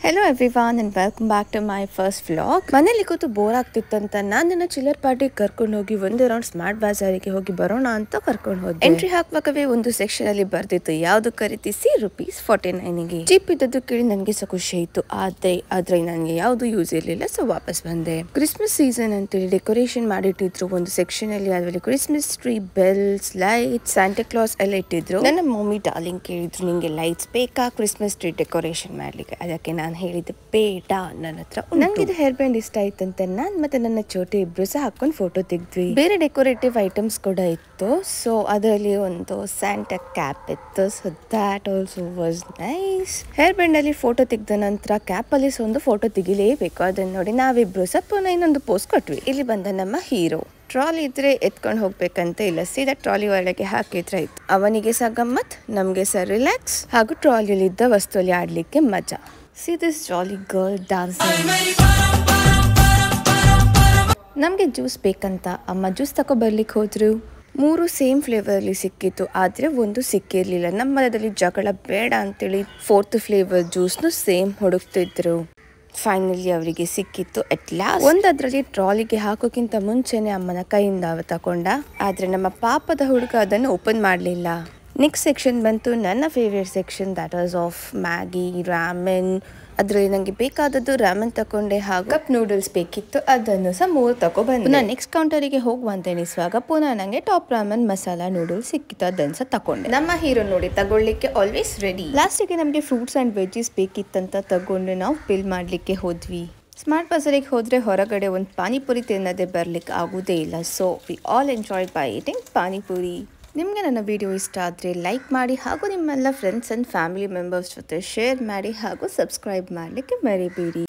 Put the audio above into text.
Hello everyone and welcome back to my first vlog. ಮನೇಲಿ ಕೂತು bore ಆಗ್ತಿತ್ತಂತ ನಾನು ನನ್ನ ಚಿಲ್ಲರ್ ಪಾರ್ಟಿ ಕರ್ಕೊಂಡು ಹೋಗಿ ಒಂದು ರೌಂಡ್ ಸ್ಮಾರ್ಟ್ ಬಾಜಾರಿಗೆ ಹೋಗಿ ಬರೋಣ ಅಂತ ಕರ್ಕೊಂಡು ಹೋದೆ. ಎಂಟ್ರಿ ಹಾಕುವಾಗವೇ ಒಂದು ಸೆಕ್ಷನ್ ಅಲ್ಲಿ ಬರ್ದಿತ್ತು ಯಾವುದು ಖರೀದಿಸಿ ₹49ಗೆ. ಚೀಪ್ ಇದ್ದದ್ದು ಕೇಳಿ ನನಗೆ ಸಹ ಖುಷಿ ಆಯ್ತು. ಆದ್ರೆ ನನಗೆ ಯಾವುದು ಯೂಸ್ ಇರಲಿಲ್ಲ, ಸೊ ವಾಪಸ್ ಬಂದೆ. ಕ್ರಿಸ್ಮಸ್ ಸೀಸನ್ ಅಂತೇಳಿ ಡೆಕೋರೇಷನ್ ಮಾಡಿಟ್ಟಿದ್ರು ಒಂದು ಸೆಕ್ಷನ್ ಅಲ್ಲಿ. ಅದರಲ್ಲಿ Christmas tree, bells, light, Santa class ಎಲ್ಲ ಇಟ್ಟಿದ್ರು. ನನ್ನ ಮಮ್ಮಿ ಡಾರ್ಲಿಂಗ್ ಕೇಳಿದ್ರು, ನಿಂಗೆ ಲೈಟ್ಸ್ ಬೇಕಾ ಕ್ರಿಸ್ಮಸ್ ಟ್ರೀ ಡೆಕೋರೇಷನ್ ಮಾಡ್ಲಿಕ್ಕೆ? ಅದಕ್ಕೆ ನಾನು ಹೇಳಿದ್ದೆ ಬೇಡ, ನನ್ನ ಹತ್ರ ನಂಗೆ ಇದು ಹೇರ್ ಬ್ಯಾಂಡ್ ಇಷ್ಟ ಆಯ್ತಂತ ನಾನ್ ಮತ್ತೆ ನನ್ನ ಚೋಟಿ ಇಬ್ರು ಸಹ ಹಾಕೊಂಡು ಫೋಟೋ ತೆಗ್ದ್ವಿ. ಬೇರೆ ಡೆಕೋರೇಟಿವ್ ಐಟಮ್ಸ್ ಕೂಡ ಇತ್ತು. ಸೊ ಅದರಲ್ಲಿ ಒಂದು ಸ್ಯಾಂಟಾ ಕ್ಯಾಪ್ ಇತ್ತು. So that also was nice. Hair band ಅಲ್ಲಿ ಫೋಟೋ ತೆಗ್ದ ನಂತರ ಕ್ಯಾಪ್ ಅಲ್ಲಿ ಒಂದು ಫೋಟೋ ತೆಗಿಲೇಬೇಕು. ಅದನ್ನ ನೋಡಿ ನಾವಿಬ್ರು ಸಹ ಪುನಃ ಇನ್ನೊಂದು ಪೋಸ್ ಕೊಟ್ವಿ. ಇಲ್ಲಿ ಬಂದ ನಮ್ಮ ಹೀರೋ ಟ್ರಾಲಿ ಇದ್ರೆ ಎತ್ಕೊಂಡು ಹೋಗ್ಬೇಕಂತ ಇಲ್ಲ, ಸೀದಾ ಟ್ರಾಲಿ ಒಳಗೆ ಹಾಕಿದ್ರೆ ಆಯ್ತು. ಅವನಿಗೆ ಸಹ ಗಮ್ಮತ್, ನಮ್ಗೆ ಸಹ ರಿಲ್ಯಾಕ್ಸ್, ಹಾಗೂ ಟ್ರಾಲಿಯಲ್ಲಿ ಇದ್ದ ವಸ್ತುವಲ್ಲಿ ಆಡ್ಲಿಕ್ಕೆ ಮಜಾ. See this jolly girl dancing. ನಮಗೆ ಜ್ಯೂಸ್ ಬೇಕಂತ ಅಮ್ಮ ಜ್ಯೂಸ್ ತಗೋ ಬರ್ಲಿಕ್ಕೆ ಹೋದ್ರು. 3 ಸೇಮ್ ಫ್ಲೇವರ್ ಅಲ್ಲಿ ಸಿಕ್ಕಿತ್ತು, ಆದ್ರೆ ಒಂದು ಸಿಕ್ಕಿರ್ಲಿಲ್ಲ. ನಮ್ಮದಲ್ಲಿ ಜಗಳ ಬೇಡ ಅಂತೇಳಿ 4th ಫ್ಲೇವರ್ ಜ್ಯೂಸ್ನು ಸೇಮ್ ಹುಡುಕ್ತಿದ್ರು. ಫೈನಲಿ ಅವರಿಗೆ ಸಿಕ್ಕಿತ್ತು ಅಟ್ ಲಾಸ್ಟ್. ಒಂದದ್ರಲ್ಲಿ ಟ್ರಾಲಿಗೆ ಹಾಕೋಕ್ಕಿಂತ ಮುಂಚೆನೆ ಅಮ್ಮನ ಕೈಯಿಂದ ತಕೊಂಡ. ಆದ್ರೆ ನಮ್ಮ ಪಾಪದ ಹುಡುಗ ಅದನ್ನು ಓಪನ್ ಮಾಡಲಿಲ್ಲ. ನೆಕ್ಸ್ಟ್ ಸೆಕ್ಷನ್ ಬಂತು ನನ್ನ favourite section, that was of Maggi, ramen. ಅದರಲ್ಲಿ ನನಗೆ ಬೇಕಾದದ್ದು ರಾಮೆನ್ ತಕೊಂಡೆ, ಹಾಗೂ ಕಪ್ ನೂಡಲ್ಸ್ ಬೇಕಿತ್ತು, ಅದನ್ನು ಸಹ 3 ತಗೊಬಂದೆ. ನಾನು ನೆಕ್ಸ್ಟ್ ಕೌಂಟರಿಗೆ ಹೋಗುವಂತ ಎನಿಸುವಾಗ ಪುನಃ ನನಗೆ ಟಾಪ್ ರಾಮನ್ ಮಸಾಲಾ ನೂಡಲ್ಸ್ ಸಿಕ್ಕಿತ್ತು, ಅದನ್ನು ಸಹ ತಕೊಂಡೆ. ನಮ್ಮ ಹೀರೋ ನೋಡಿ ತಗೊಳ್ಳಿಕ್ಕೆ ಆಲ್ವೇಸ್ ರೆಡಿ. ಲಾಸ್ಟಿಗೆ ನಮಗೆ ಫ್ರೂಟ್ಸ್ ಅಂಡ್ ವೆಜ್ಜೀಸ್ ಬೇಕಿತ್ತಂತ ತಗೊಂಡು ನಾವು ಬಿಲ್ ಮಾಡ್ಲಿಕ್ಕೆ ಹೋದ್ವಿ. ಸ್ಮಾರ್ಟ್ ಬಜಾರಿಗೆ ಹೋದ್ರೆ ಹೊರಗಡೆ ಒಂದು ಪಾನಿಪುರಿ ತಿನ್ನದೆ ಬರ್ಲಿಕ್ಕೆ ಆಗುದೇ ಇಲ್ಲ. So we all enjoyed by eating panipuri. ನಿಮಗೆ ನನ್ನ ವಿಡಿಯೋ ಇಷ್ಟ ಆದರೆ ಲೈಕ್ ಮಾಡಿ, ಹಾಗೂ ನಿಮ್ಮೆಲ್ಲ ಫ್ರೆಂಡ್ಸ್ ಆ್ಯಂಡ್ ಫ್ಯಾಮಿಲಿ ಮೆಂಬರ್ಸ್ ಜೊತೆ ಶೇರ್ ಮಾಡಿ, ಹಾಗೂ ಸಬ್ಸ್ಕ್ರೈಬ್ ಮಾಡಲಿಕ್ಕೆ ಮರಿಬೇಡಿ.